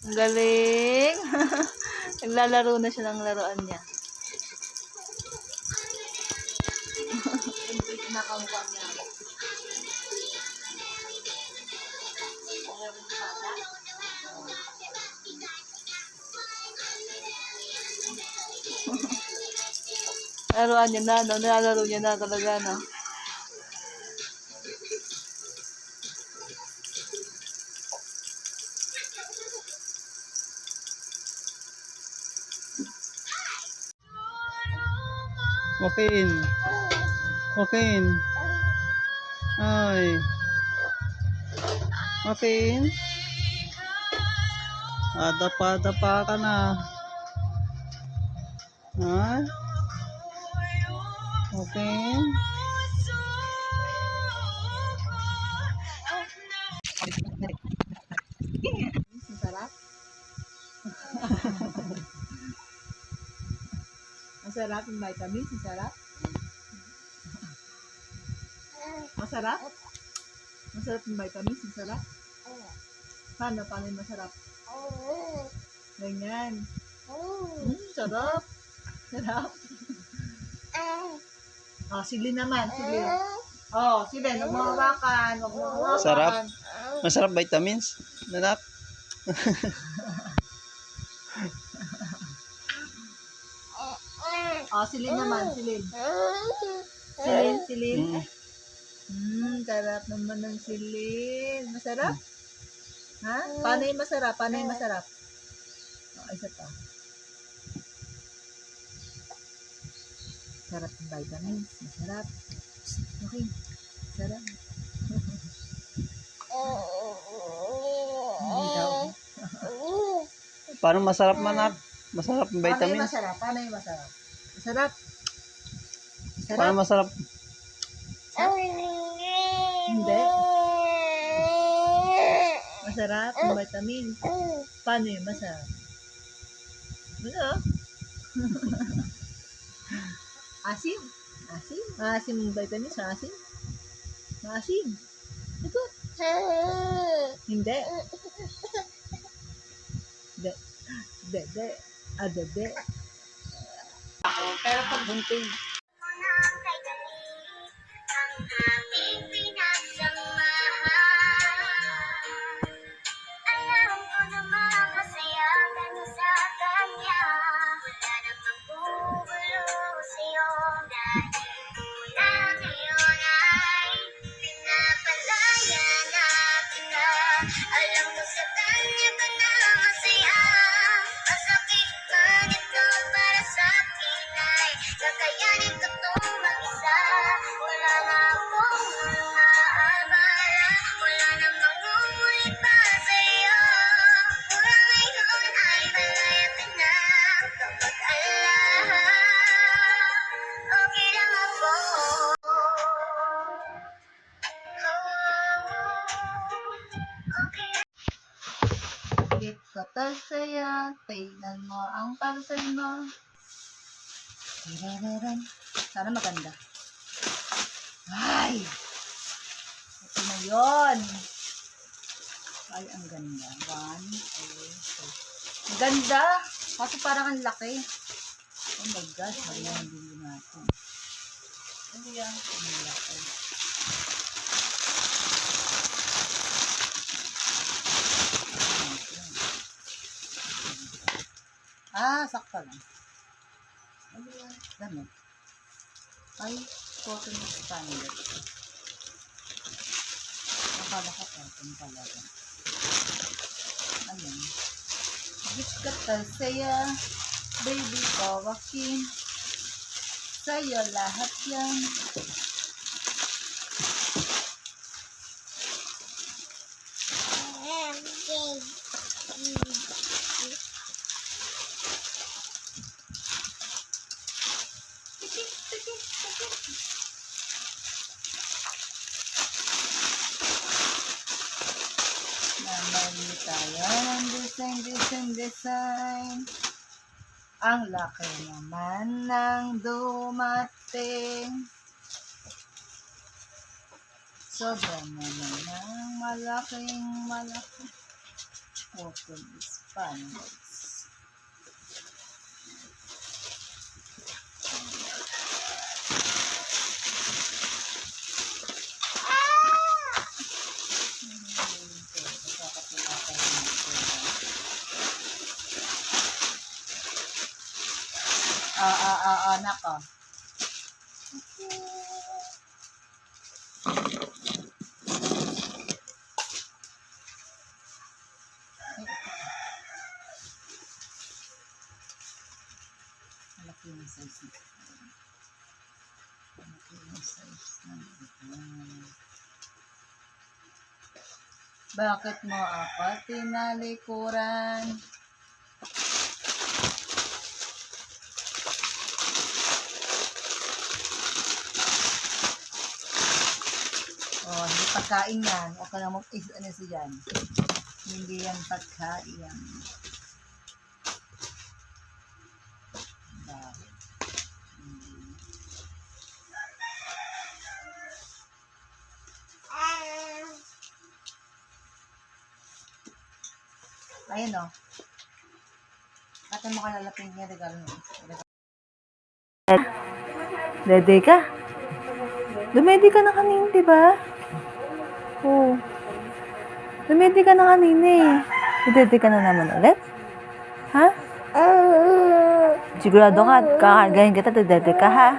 Ang galing. Naglalaro na siya ng laruan niya. Nakamukha niya. Laruan niya na, no? Nilalaro niya na talaga, no? Joaquin. Joaquin. Ay. Joaquin. Dapa ka na. Ha? Joaquin. Masarap? Masarap yung vitamins? Masarap? Masarap? Masarap yung vitamins? Masarap? Paano yung masarap? Ganyan. Sarap. Sarap. Sili naman. Sili. Sili. Huwag mo hawakan. Huwag mo hawakan. Sarap. Masarap vitamins. Nanak. Silin naman. Silin. Silin. Sarap naman ng silin. Masarap? Ha? Paano yung masarap? Paano yung masarap? Isa pa. Sarap ng vitamins. Masarap. Okay. Sarap. Hindi daw. Paano masarap manak? Masarap yung Paano yung vitamins. masarap? Paano yung masarap? Masarap. Paano masarap? Hindi. Masarap yung vitamins. Paano yung masarap? Ano? Asim. Asim. Asim yung vitamins. Asim. Asim. Ito. Hindi. Hindi. Hindi. Hindi. Pero pag bunting, alam mo sa kanya ka na masaya. Masakit man ito para sa akin ay kakayanin ko itong mag-isa. Wala na akong maaabala, wala na mangungulit pa sa'yo. Mula ngayon ay malaya ka na, kapag alala, okay lang ako. bakit ka tasaya? Tingnan mo ang pansin mo. Tiraran. Sana maganda. Ay! Ito na yun. Ay, ang ganda. 1, 2, 3. Ang ganda! Kaso parang ang laki. Oh my gosh, mali ang bili natin. Ano yan? Ang laki. Sakto lang. Ano yan? Damit. Ay, cotton expanded. Nakala ka cotton talaga. Ayan. Gift ka saya, baby kawakin. Sa'yo lahat yan. Namali tayo ng design. Ang laki naman ng dumating. Sobra naman ng malaking malaki. Open Spanish. Nako. Malaki yung size nito. Malaki yung size nito. Bakit mo ako tinalikuran? Oh, hindi pagkain yan. Huwag ka na mag-ano siya dyan. Hindi yan pagkain. Bakit? Ayun o. Kata mo ka lalapin niya. Regalo mo. Dede ka? Dumedi ka na kanina, di ba? Oo. Dumedi ka na kanina eh. Dede ka na naman ulit? Ha? Sigurado ka, kakargahin kita, dede ka ha?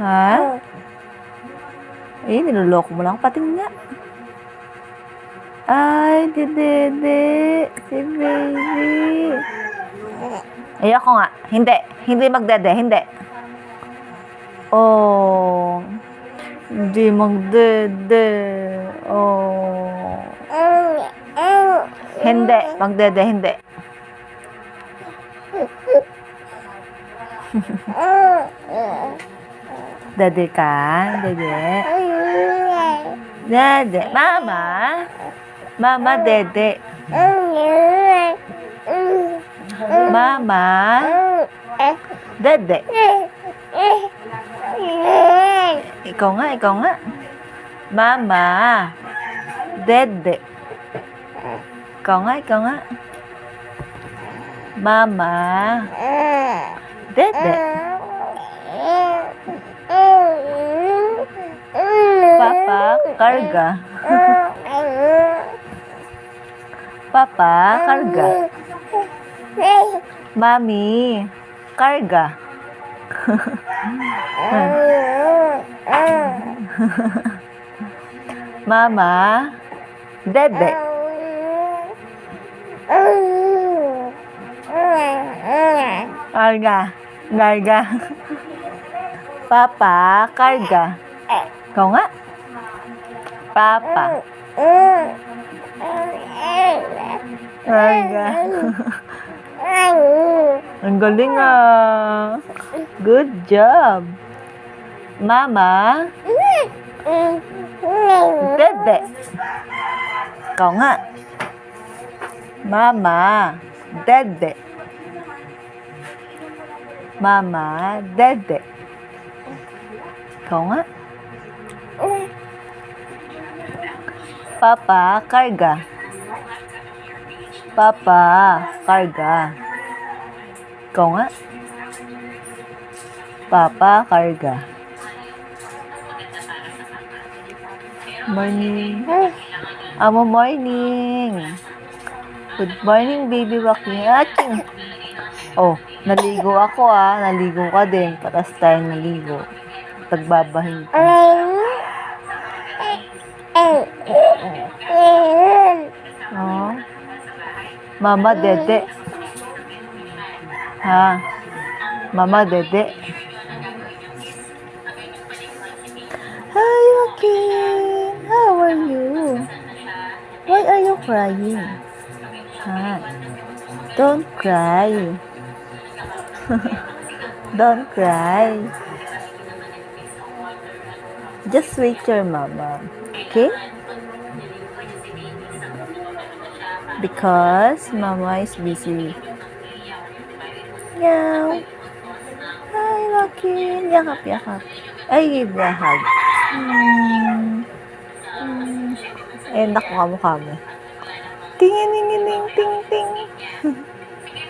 Ha? Eh, niloloko mo lang, pating nga. Ay, dede, si baby. Ayoko nga. Hindi magdede, hindi. Oh, hindi magdede. Oh. Hindi, magdede, hindi. Dede ka? Dede? Dede. Mama? Mama, dede. Mama? Dede. Ikaw nga. Mama. Dede. Ikaw nga. Mama. Dede. Papa, karga. Papa, karga. Mami, karga. Mama, dede. Karga. Papa, karga. Kau nga? Papa. Karga. Ang galing ah. Good job. Mama. Dede. Kau nga? Mama. Dede. Mama. Dede. Kau nga? Papa, karga. Papa, karga. Ikaw nga? Papa, karga. Morning. Amo, morning. Good morning, baby Waki. Aching. Oh, naligo ako ah. Naligo ka din. Patas tayo naligo. Tagbabahin ka. Oh. Mama, dede. Ha? Mama, dede. Hi, Joaquin. How are you? Why are you crying? Ha? Don't cry. Don't cry. Just wait your mama. Okay? Because mama is busy. Meow. Hi, Joaquin. Yakap. Ay, give me a hug. Naku, kamukha mo. Tingin, ting, ting.